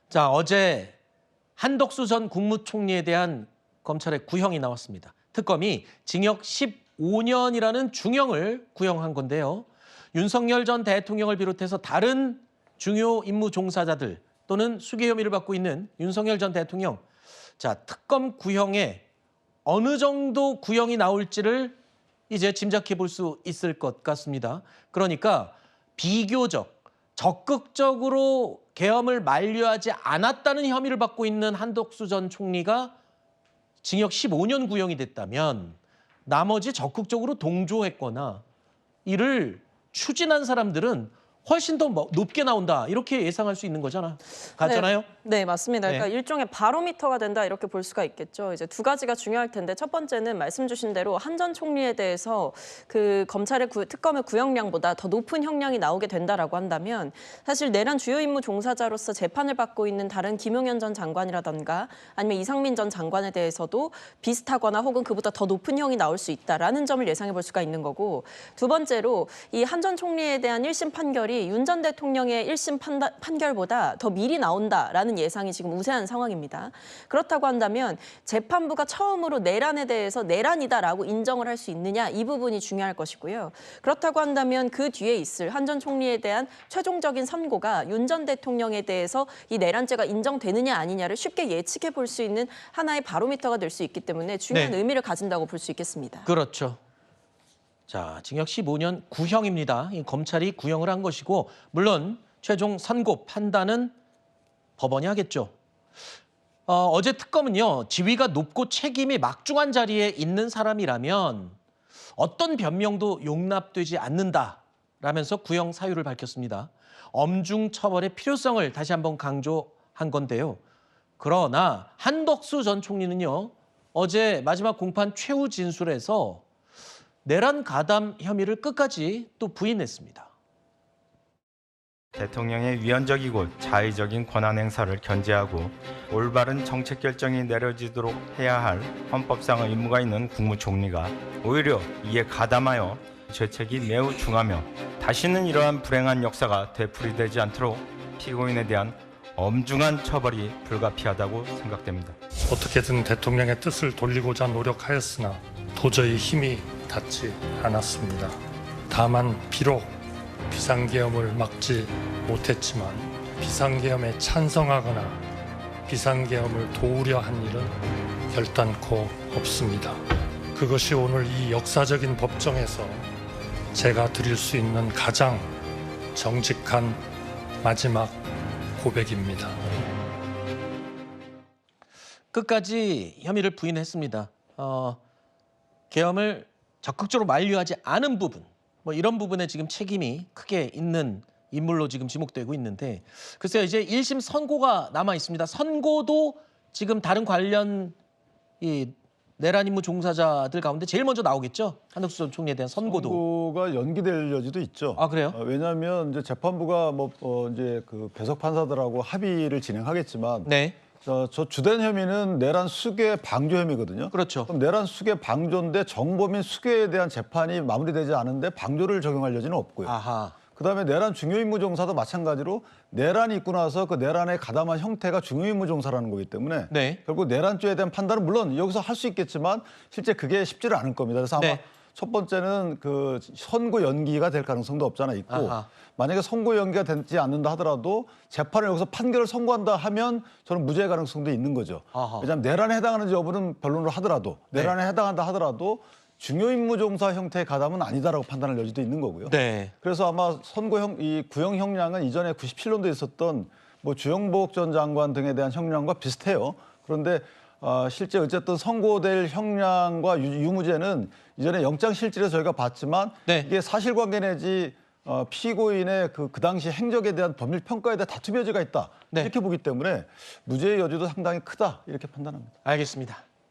자, 어제 한덕수 전 국무총리에 대한 검찰의 구형이 나왔습니다. 특검이 징역 15년이라는 중형을 구형한 건데요. 윤석열 전 대통령을 비롯해서 다른 중요 임무 종사자들 또는 수괴 혐의를 받고 있는 윤석열 전 대통령. 자, 특검 구형에 어느 정도 구형이 나올지를 이제 짐작해 볼 수 있을 것 같습니다. 그러니까 비교적 적극적으로 계엄을 만류하지 않았다는 혐의를 받고 있는 한덕수 전 총리가 징역 15년 구형이 됐다면 나머지 적극적으로 동조했거나 이를 추진한 사람들은 훨씬 더 높게 나온다 이렇게 예상할 수 있는 거잖아요. 네, 맞습니다. 그러니까 네. 일종의 바로미터가 된다 이렇게 볼 수가 있겠죠. 이제 두 가지가 중요할 텐데 첫 번째는 말씀 주신 대로 한 전 총리에 대해서 그 검찰의 특검의 구형량보다 더 높은 형량이 나오게 된다라고 한다면 사실 내란 주요 임무 종사자로서 재판을 받고 있는 다른 김용현 전 장관이라던가 아니면 이상민 전 장관에 대해서도 비슷하거나 혹은 그보다 더 높은 형이 나올 수 있다라는 점을 예상해 볼 수가 있는 거고, 두 번째로 이 한 전 총리에 대한 1심 판결이 윤 전 대통령의 1심 판결보다 더 미리 나온다라는 예상이 지금 우세한 상황입니다. 그렇다고 한다면 재판부가 처음으로 내란에 대해서 내란이다라고 인정을 할 수 있느냐, 이 부분이 중요할 것이고요. 그렇다고 한다면 그 뒤에 있을 한 전 총리에 대한 최종적인 선고가 윤 전 대통령에 대해서 이 내란죄가 인정되느냐 아니냐를 쉽게 예측해 볼 수 있는 하나의 바로미터가 될 수 있기 때문에 중요한 의미를 가진다고 볼 수 있겠습니다. 그렇죠. 자, 징역 15년 구형입니다. 검찰이 구형을 한 것이고 물론 최종 선고 판단은 법원이 하겠죠. 어제 특검은요, 지위가 높고 책임이 막중한 자리에 있는 사람이라면 어떤 변명도 용납되지 않는다라면서 구형 사유를 밝혔습니다. 엄중 처벌의 필요성을 다시 한번 강조한 건데요. 그러나 한덕수 전 총리는요, 어제 마지막 공판 최후 진술에서 내란 가담 혐의를 끝까지 또 부인했습니다. 대통령의 위헌적이고 자의적인 권한 행사를 견제하고 올바른 정책 결정이 내려지도록 해야 할 헌법상의 임무가 있는 국무총리가 오히려 이에 가담하여 죄책이 매우 중하며 다시는 이러한 불행한 역사가 되풀이되지 않도록 피고인에 대한 엄중한 처벌이 불가피하다고 생각됩니다. 어떻게든 대통령의 뜻을 돌리고자 노력하였으나 도저히 힘이 닿지 않았습니다. 다만 비록 비상계엄을 막지 못했지만 비상계엄에 찬성하거나 비상계엄을 도우려 한 일은 결단코 없습니다. 그것이 오늘 이 역사적인 법정에서 제가 드릴 수 있는 가장 정직한 마지막 고백입니다. 끝까지 혐의를 부인했습니다. 계엄을 적극적으로 만류하지 않은 부분, 뭐 이런 부분에 지금 책임이 크게 있는 인물로 지금 지목되고 있는데, 글쎄요, 이제 1심 선고가 남아 있습니다. 선고도 지금 다른 관련 이 내란 임무 종사자들 가운데 제일 먼저 나오겠죠. 한덕수 전 총리에 대한 선고도. 선고가 연기될 여지도 있죠. 아, 그래요? 왜냐하면 이제 재판부가 이제 그 배석 판사들하고 합의를 진행하겠지만, 네, 저 주된 혐의는 내란 수괴 방조 혐의거든요. 그렇죠. 그럼 내란 수괴 방조인데 정범인 수괴에 대한 재판이 마무리되지 않은데 방조를 적용할 여지는 없고요. 아하. 그다음에 내란 중요임무 종사도 마찬가지로 내란이 있고 나서 그 내란에 가담한 형태가 중요임무 종사라는 거기 때문에 네. 결국 내란죄에 대한 판단은 물론 여기서 할 수 있겠지만 실제 그게 쉽지는 않을 겁니다. 그래서 아마 네. 첫 번째는 그 선고 연기가 될 가능성도 없지 않아 있고, 아하. 만약에 선고 연기가 되지 않는다 하더라도 재판을 여기서 판결을 선고한다 하면 저는 무죄 가능성도 있는 거죠. 아하. 왜냐하면 내란에 해당하는지 여부는 변론을 하더라도 내란에 해당한다 하더라도 중요임무 종사 형태의 가담은 아니다라고 판단할 여지도 있는 거고요. 네. 그래서 아마 이 구형 형량은 이전에 97년도에 있었던 뭐 주영복 전 장관 등에 대한 형량과 비슷해요. 그런데 실제 어쨌든 선고될 형량과 유무죄는 이전에 영장실질에서 저희가 봤지만 네. 이게 사실관계 내지 피고인의 그 당시 행적에 대한 법률 평가에 대한 다툼 여지가 있다. 네. 이렇게 보기 때문에 무죄의 여지도 상당히 크다 이렇게 판단합니다. 알겠습니다.